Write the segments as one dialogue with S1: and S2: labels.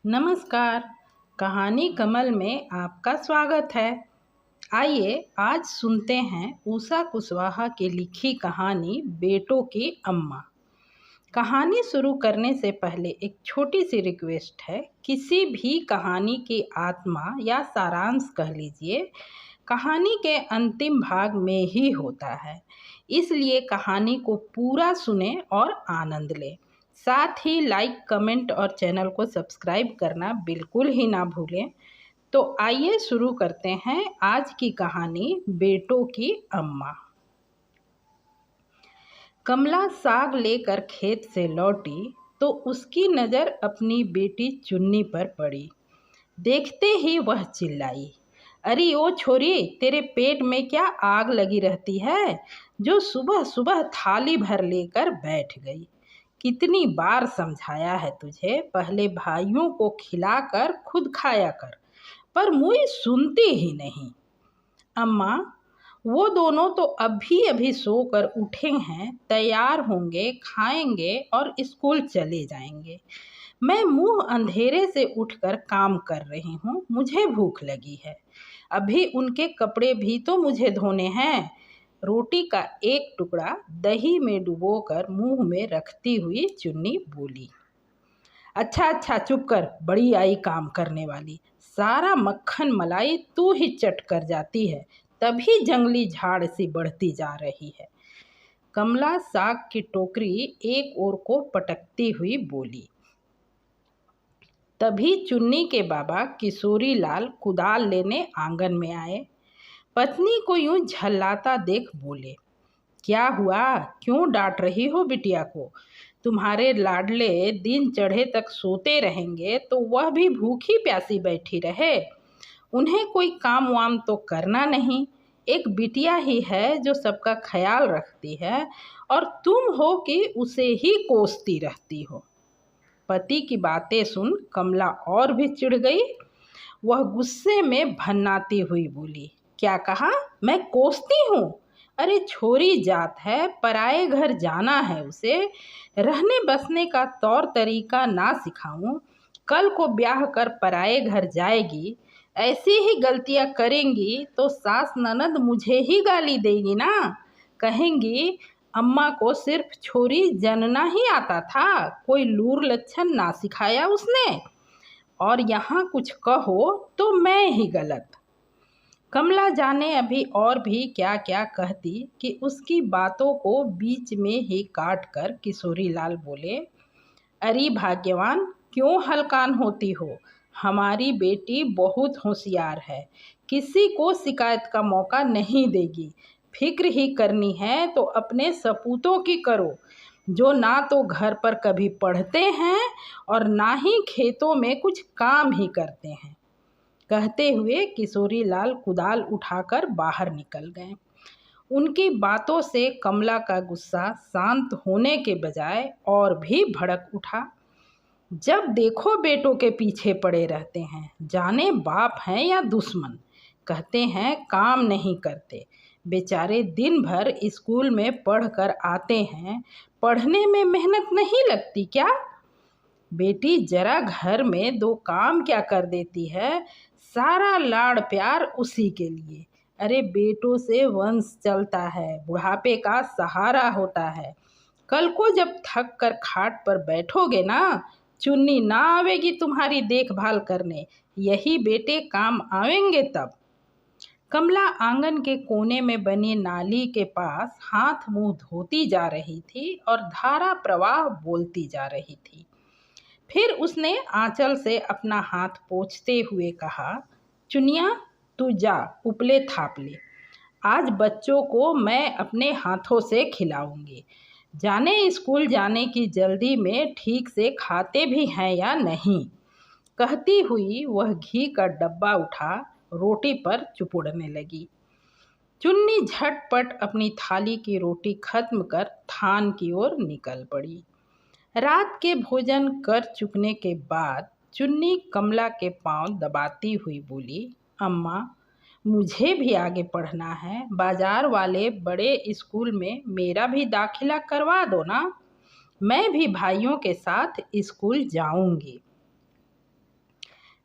S1: नमस्कार। कहानी कमल में आपका स्वागत है। आइए आज सुनते हैं उषा कुशवाहा की लिखी कहानी बेटों की अम्मा। कहानी शुरू करने से पहले एक छोटी सी रिक्वेस्ट है। किसी भी कहानी की आत्मा या सारांश कह लीजिए, कहानी के अंतिम भाग में ही होता है। इसलिए कहानी को पूरा सुने और आनंद लें। साथ ही लाइक, कमेंट और चैनल को सब्सक्राइब करना बिल्कुल ही ना भूलें। तो आइए शुरू करते हैं आज की कहानी बेटों की अम्मा। कमला साग लेकर खेत से लौटी तो उसकी नज़र अपनी बेटी चुन्नी पर पड़ी। देखते ही वह चिल्लाई, अरे ओ छोरी, तेरे पेट में क्या आग लगी रहती है जो सुबह सुबह थाली भर लेकर बैठ गई। कितनी बार समझाया है तुझे, पहले भाइयों को खिलाकर खुद खाया कर, पर मुई सुनती ही नहीं। अम्मा, वो दोनों तो अभी अभी सोकर उठे हैं, तैयार होंगे, खाएंगे और स्कूल चले जाएंगे। मैं मुंह अंधेरे से उठकर काम कर रही हूँ, मुझे भूख लगी है। अभी उनके कपड़े भी तो मुझे धोने हैं। रोटी का एक टुकड़ा दही में डुबोकर मुंह में रखती हुई चुन्नी बोली। अच्छा अच्छा चुप कर, बड़ी आई काम करने वाली। सारा मक्खन मलाई तू ही चट कर जाती है, तभी जंगली झाड़ सी बढ़ती जा रही है। कमला साग की टोकरी एक ओर को पटकती हुई बोली। तभी चुन्नी के बाबा किशोरी लाल कुदाल लेने आंगन में आए। पत्नी को यूं झल्लाता देख बोले, क्या हुआ, क्यों डांट रही हो बिटिया को? तुम्हारे लाडले दिन चढ़े तक सोते रहेंगे तो वह भी भूखी प्यासी बैठी रहे। उन्हें कोई काम वाम तो करना नहीं। एक बिटिया ही है जो सबका ख्याल रखती है, और तुम हो कि उसे ही कोसती रहती हो। पति की बातें सुन कमला और भी चिढ़ गई। वह गुस्से में भन्नाती हुई बोली, क्या कहा, मैं कोसती हूँ? अरे छोरी जात है, पराए घर जाना है उसे, रहने बसने का तौर तरीका ना सिखाऊं? कल को ब्याह कर पराए घर जाएगी, ऐसी ही गलतियां करेंगी तो सास ननद मुझे ही गाली देगी ना। कहेंगी अम्मा को सिर्फ छोरी जनना ही आता था, कोई लूर लच्छन ना सिखाया उसने, और यहाँ कुछ कहो तो मैं ही गलत। कमला जाने अभी और भी क्या क्या कहती कि उसकी बातों को बीच में ही काट कर किशोरी लाल बोले, अरे भाग्यवान, क्यों हलकान होती हो? हमारी बेटी बहुत होशियार है, किसी को शिकायत का मौका नहीं देगी। फिक्र ही करनी है तो अपने सपूतों की करो, जो ना तो घर पर कभी पढ़ते हैं और ना ही खेतों में कुछ काम ही करते हैं। कहते हुए किशोरी लाल कुदाल उठाकर बाहर निकल गए। उनकी बातों से कमला का गुस्सा शांत होने के बजाय और भी भड़क उठा। जब देखो बेटों के पीछे पड़े रहते हैं, जाने बाप हैं या दुश्मन। कहते हैं काम नहीं करते, बेचारे दिन भर स्कूल में पढ़ कर आते हैं, पढ़ने में मेहनत नहीं लगती क्या? बेटी जरा घर में दो काम क्या कर देती है, सारा लाड़ प्यार उसी के लिए। अरे बेटों से वंश चलता है, बुढ़ापे का सहारा होता है। कल को जब थक कर खाट पर बैठोगे ना, चुन्नी ना आवेगी तुम्हारी देखभाल करने, यही बेटे काम आवेंगे तब। कमला आंगन के कोने में बनी नाली के पास हाथ मुंह धोती जा रही थी और धारा प्रवाह बोलती जा रही थी। फिर उसने आंचल से अपना हाथ पोंछते हुए कहा, चुनिया तू जा उपले थाप ले, आज बच्चों को मैं अपने हाथों से खिलाऊंगी। जाने स्कूल जाने की जल्दी में ठीक से खाते भी हैं या नहीं। कहती हुई वह घी का डब्बा उठा रोटी पर चुपोड़ने लगी। चुन्नी झटपट अपनी थाली की रोटी खत्म कर थान की ओर निकल पड़ी। रात के भोजन कर चुकने के बाद चुन्नी कमला के पांव दबाती हुई बोली, अम्मा, मुझे भी आगे पढ़ना है, बाजार वाले बड़े स्कूल में मेरा भी दाखिला करवा दो ना, मैं भी भाइयों के साथ स्कूल जाऊंगी।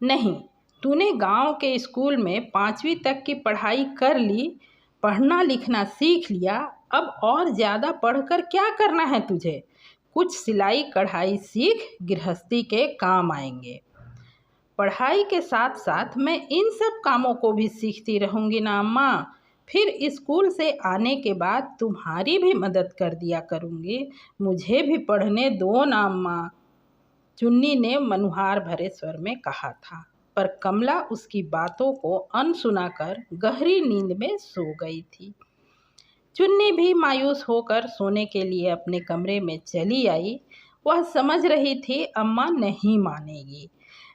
S1: नहीं, तूने गांव के स्कूल में 5वीं तक की पढ़ाई कर ली, पढ़ना लिखना सीख लिया, अब और ज़्यादा पढ़कर क्या करना है तुझे? कुछ सिलाई कढ़ाई सीख, गृहस्थी के काम आएंगे। पढ़ाई के साथ साथ मैं इन सब कामों को भी सीखती रहूँगी ना अम्मा। फिर स्कूल से आने के बाद तुम्हारी भी मदद कर दिया करूँगी। मुझे भी पढ़ने दो ना अम्मा, चुन्नी ने मनुहार भरे स्वर में कहा था। पर कमला उसकी बातों को अनसुना कर गहरी नींद में सो गई थी। चुन्नी भी मायूस होकर सोने के लिए अपने कमरे में चली आई। वह समझ रही थी अम्मा नहीं मानेगी।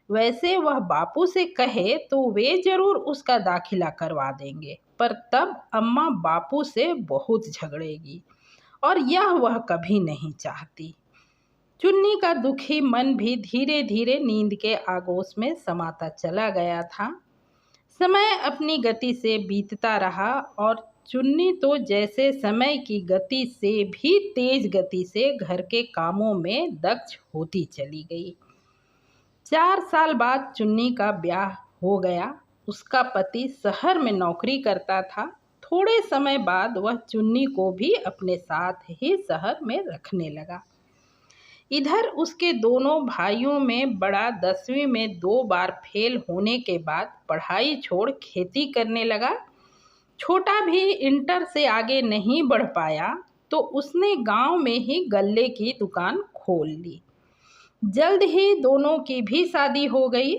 S1: वैसे वह बापू से कहे तो वे जरूर उसका दाखिला करवा देंगे, पर तब अम्मा बापू से बहुत झगड़ेगी और यह वह कभी नहीं चाहती। चुन्नी का दुखी मन भी धीरे धीरे नींद के आगोश में समाता चला गया था। समय अपनी गति से बीतता रहा और चुन्नी तो जैसे समय की गति से भी तेज गति से घर के कामों में दक्ष होती चली गई। 4 साल बाद चुन्नी का ब्याह हो गया। उसका पति शहर में नौकरी करता था। थोड़े समय बाद वह चुन्नी को भी अपने साथ ही शहर में रखने लगा। इधर उसके दोनों भाइयों में बड़ा 10वीं में 2 बार फेल होने के बाद पढ़ाई छोड़ खेती करने लगा। छोटा भी इंटर से आगे नहीं बढ़ पाया तो उसने गांव में ही गल्ले की दुकान खोल ली। जल्द ही दोनों की भी शादी हो गई।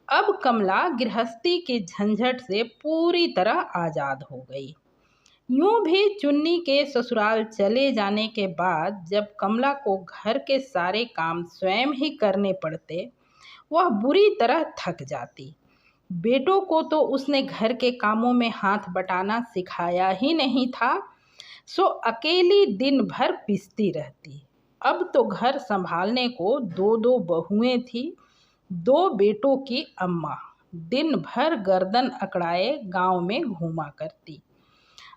S1: अब कमला गृहस्थी की झंझट से पूरी तरह आज़ाद हो गई। यूं भी चुन्नी के ससुराल चले जाने के बाद जब कमला को घर के सारे काम स्वयं ही करने पड़ते, वह बुरी तरह थक जाती। बेटों को तो उसने घर के कामों में हाथ बटाना सिखाया ही नहीं था, सो अकेली दिन भर पिसती रहती। अब तो घर संभालने को 2 बहुएं थी। 2 बेटों की अम्मा दिन भर गर्दन अकड़ाए गांव में घूमा करती।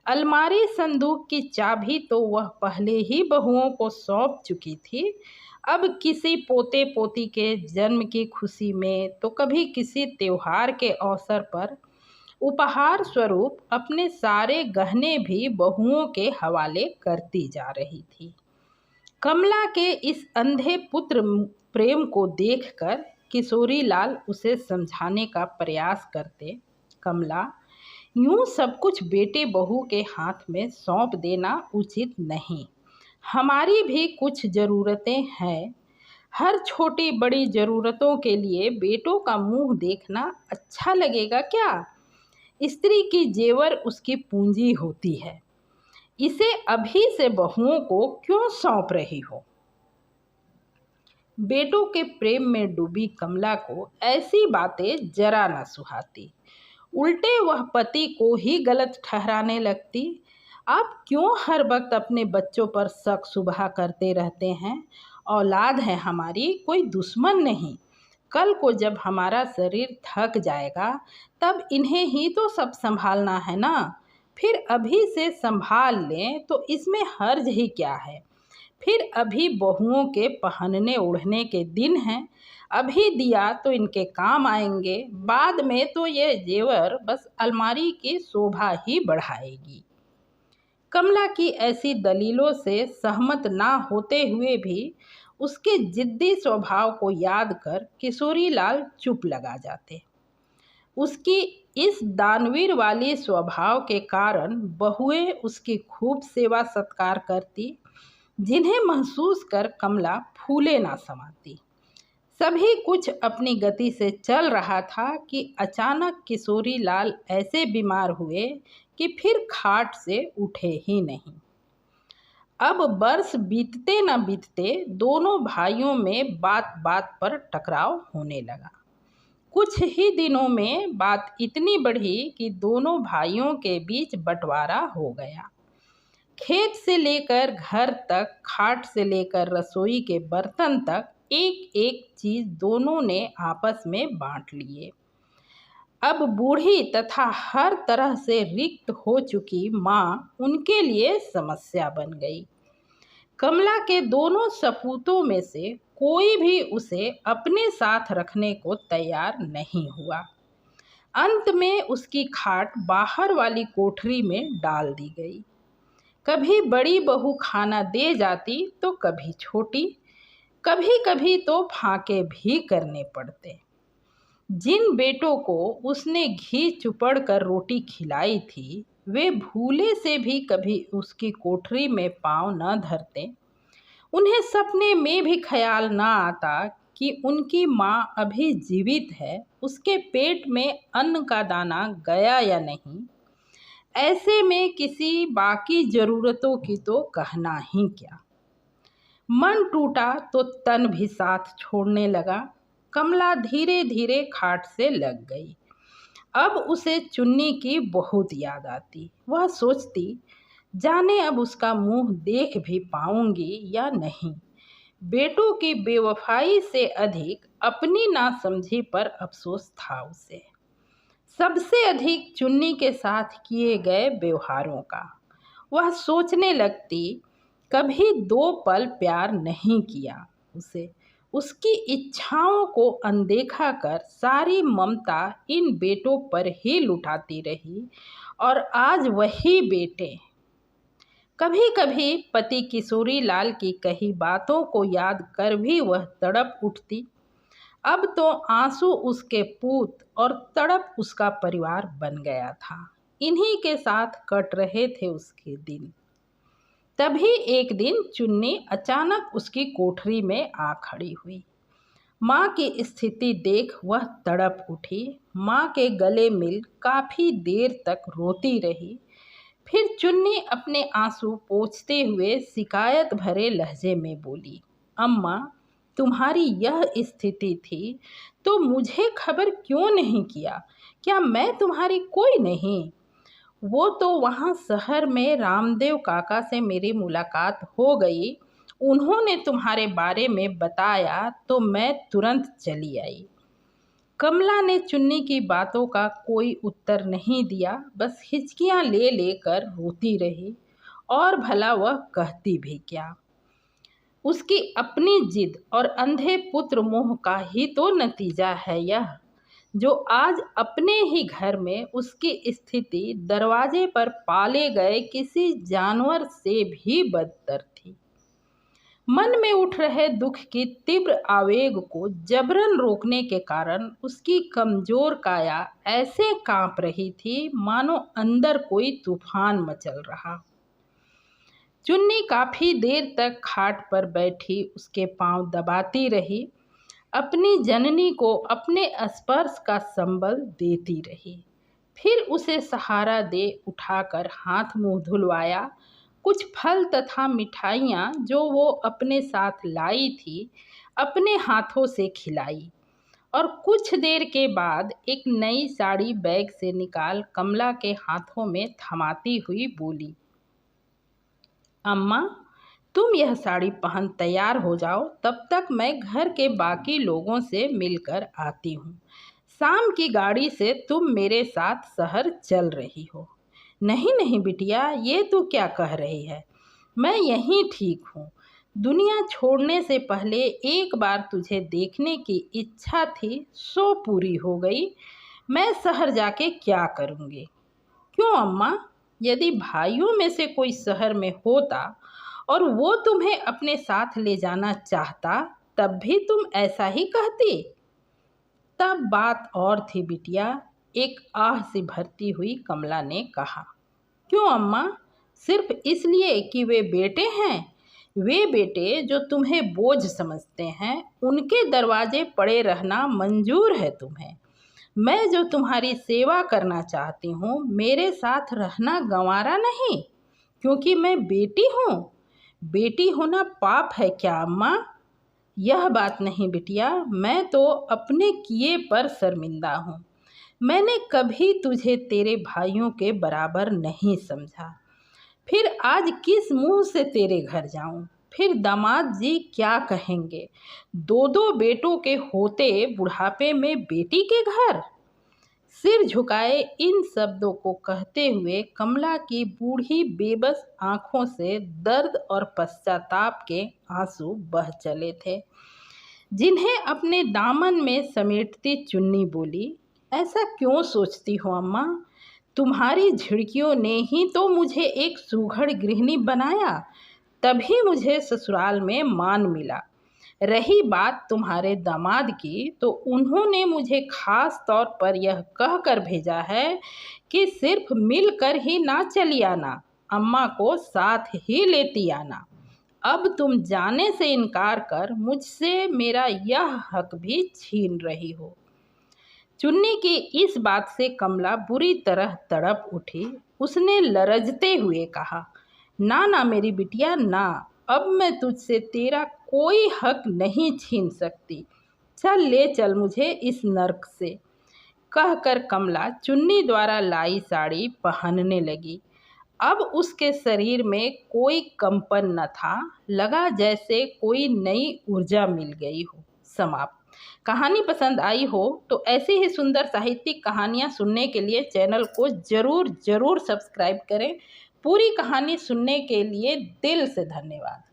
S1: अलमारी संदूक की चाबी तो वह पहले ही बहुओं को सौंप चुकी थी। अब किसी पोते पोती के जन्म की खुशी में तो कभी किसी त्योहार के अवसर पर उपहार स्वरूप अपने सारे गहने भी बहुओं के हवाले करती जा रही थी। कमला के इस अंधे पुत्र प्रेम को देखकर किशोरी लाल उसे समझाने का प्रयास करते। कमला, यूं सब कुछ बेटे बहू के हाथ में सौंप देना उचित नहीं। हमारी भी कुछ ज़रूरतें हैं। हर छोटी बड़ी ज़रूरतों के लिए बेटों का मुंह देखना अच्छा लगेगा क्या? स्त्री की जेवर उसकी पूंजी होती है। इसे अभी से बहुओं को क्यों सौंप रही हो? बेटों के प्रेम में डूबी कमला को ऐसी बातें जरा न सुहाती। उल्टे वह पति को ही गलत ठहराने लगती। आप क्यों हर वक्त अपने बच्चों पर शक शुबहा करते रहते हैं? औलाद है हमारी, कोई दुश्मन नहीं। कल को जब हमारा शरीर थक जाएगा तब इन्हें ही तो सब संभालना है ना। फिर अभी से संभाल लें तो इसमें हर्ज ही क्या है। फिर अभी बहुओं के पहनने ओढ़ने के दिन हैं। अभी दिया तो इनके काम आएंगे, बाद में तो ये जेवर बस अलमारी की शोभा ही बढ़ाएगी। कमला की ऐसी दलीलों से सहमत ना होते हुए भी उसके जिद्दी स्वभाव को याद कर किशोरी लाल चुप लगा जाते। उसकी इस दानवीर वाली स्वभाव के कारण बहुएं उसकी खूब सेवा सत्कार करती, जिन्हें महसूस कर कमला फूले ना समाती। सभी कुछ अपनी गति से चल रहा था कि अचानक किशोरी लाल ऐसे बीमार हुए कि फिर खाट से उठे ही नहीं। अब वर्ष बीतते न बीतते दोनों भाइयों में बात बात पर टकराव होने लगा। कुछ ही दिनों में बात इतनी बढ़ी कि दोनों भाइयों के बीच बंटवारा हो गया। खेत से लेकर घर तक, खाट से लेकर रसोई के बर्तन तक एक एक चीज दोनों ने आपस में बांट लिए। अब बूढ़ी तथा हर तरह से रिक्त हो चुकी माँ उनके लिए समस्या बन गई। कमला के दोनों सपूतों में से कोई भी उसे अपने साथ रखने को तैयार नहीं हुआ। अंत में उसकी खाट बाहर वाली कोठरी में डाल दी गई। कभी बड़ी बहू खाना दे जाती तो कभी छोटी, कभी कभी तो फाके भी करने पड़ते। जिन बेटों को उसने घी चुपड़ कर रोटी खिलाई थी, वे भूले से भी कभी उसकी कोठरी में पांव न धरते। उन्हें सपने में भी ख्याल न आता कि उनकी माँ अभी जीवित है, उसके पेट में अन्न का दाना गया या नहीं। ऐसे में किसी बाकी जरूरतों की तो कहना ही क्या। मन टूटा तो तन भी साथ छोड़ने लगा। कमला धीरे धीरे खाट से लग गई। अब उसे चुन्नी की बहुत याद आती। वह सोचती, जाने अब उसका मुंह देख भी पाऊंगी या नहीं। बेटों की बेवफाई से अधिक अपनी नासमझी पर अफसोस था उसे, सबसे अधिक चुन्नी के साथ किए गए व्यवहारों का। वह सोचने लगती, कभी 2 पल प्यार नहीं किया उसे। उसकी इच्छाओं को अनदेखा कर सारी ममता इन बेटों पर ही लुटाती रही, और आज वही बेटे। कभी कभी पति किशोरी लाल की कही बातों को याद कर भी वह तड़प उठती। अब तो आंसू उसके पूत और तड़प उसका परिवार बन गया था। इन्हीं के साथ कट रहे थे उसके दिन। तभी एक दिन चुन्नी अचानक उसकी कोठरी में आ खड़ी हुई। माँ की स्थिति देख वह तड़प उठी। माँ के गले मिल काफी देर तक रोती रही। फिर चुन्नी अपने आंसू पोंछते हुए शिकायत भरे लहजे में बोली, अम्मा, तुम्हारी यह स्थिति थी तो मुझे खबर क्यों नहीं किया? क्या मैं तुम्हारी कोई नहीं? वो तो वहाँ शहर में रामदेव काका से मेरी मुलाकात हो गई। उन्होंने तुम्हारे बारे में बताया तो मैं तुरंत चली आई। कमला ने चुन्नी की बातों का कोई उत्तर नहीं दिया, बस हिचकियां ले लेकर रोती रही। और भला वह कहती भी क्या? उसकी अपनी जिद और अंधे पुत्र मोह का ही तो नतीजा है यह, जो आज अपने ही घर में उसकी स्थिति दरवाजे पर पाले गए किसी जानवर से भी बदतर थी। मन में उठ रहे दुख की तीव्र आवेग को जबरन रोकने के कारण उसकी कमजोर काया ऐसे कांप रही थी मानो अंदर कोई तूफान मचल रहा। चुन्नी काफी देर तक खाट पर बैठी उसके पांव दबाती रही, अपनी जननी को अपने स्पर्श का संबल देती रही। फिर उसे सहारा दे उठाकर हाथ मुंह धुलवाया। कुछ फल तथा मिठाइयाँ जो वो अपने साथ लाई थी अपने हाथों से खिलाई, और कुछ देर के बाद एक नई साड़ी बैग से निकाल कमला के हाथों में थमाती हुई बोली, अम्मा, तुम यह साड़ी पहन तैयार हो जाओ, तब तक मैं घर के बाकी लोगों से मिलकर आती हूँ। शाम की गाड़ी से तुम मेरे साथ शहर चल रही हो। नहीं नहीं बिटिया, ये तू क्या कह रही है? मैं यहीं ठीक हूँ। दुनिया छोड़ने से पहले एक बार तुझे देखने की इच्छा थी, सो पूरी हो गई। मैं शहर जाके क्या करूँगी? क्यों अम्मा? यदि भाइयों में से कोई शहर में होता और वो तुम्हें अपने साथ ले जाना चाहता, तब भी तुम ऐसा ही कहती। तब बात और थी बिटिया, एक आह से भरती हुई कमला ने कहा। क्यों अम्मा? सिर्फ इसलिए कि वे बेटे हैं? वे बेटे जो तुम्हें बोझ समझते हैं, उनके दरवाजे पड़े रहना मंजूर है तुम्हें। मैं जो तुम्हारी सेवा करना चाहती हूँ, मेरे साथ रहना गंवारा नहीं, क्योंकि मैं बेटी हूँ। बेटी होना पाप है क्या अम्मा? यह बात नहीं बिटिया, मैं तो अपने किए पर शर्मिंदा हूँ। मैंने कभी तुझे तेरे भाइयों के बराबर नहीं समझा। फिर आज किस मुंह से तेरे घर जाऊँ? फिर दामाद जी क्या कहेंगे? 2 बेटों के होते बुढ़ापे में बेटी के घर? सिर झुकाए इन शब्दों को कहते हुए कमला की बूढ़ी बेबस आंखों से दर्द और पश्चाताप के आंसू बह चले थे। जिन्हें अपने दामन में समेटती चुन्नी बोली, ऐसा क्यों सोचती हो अम्मा? तुम्हारी झिड़कियों ने ही तो मुझे एक सुघड़ गृहिणी बनाया, तभी मुझे ससुराल में मान मिला। रही बात तुम्हारे दामाद की, तो उन्होंने मुझे खास तौर पर यह कहकर भेजा है कि सिर्फ मिलकर ही ना चली आना, अम्मा को साथ ही लेती आना। अब तुम जाने से इनकार कर मुझसे मेरा यह हक भी छीन रही हो। चुन्नी की इस बात से कमला बुरी तरह तड़प उठी। उसने लरजते हुए कहा, ना ना मेरी बिटिया ना, अब मैं तुझसे तेरा कोई हक नहीं छीन सकती। चल ले चल मुझे इस नर्क से। कहकर कमला चुन्नी द्वारा लाई साड़ी पहनने लगी। अब उसके शरीर में कोई कंपन न था, लगा जैसे कोई नई ऊर्जा मिल गई हो। समाप्त। कहानी पसंद आई हो तो ऐसी ही सुंदर साहित्यिक कहानियाँ सुनने के लिए चैनल को ज़रूर सब्सक्राइब करें। पूरी कहानी सुनने के लिए दिल से धन्यवाद।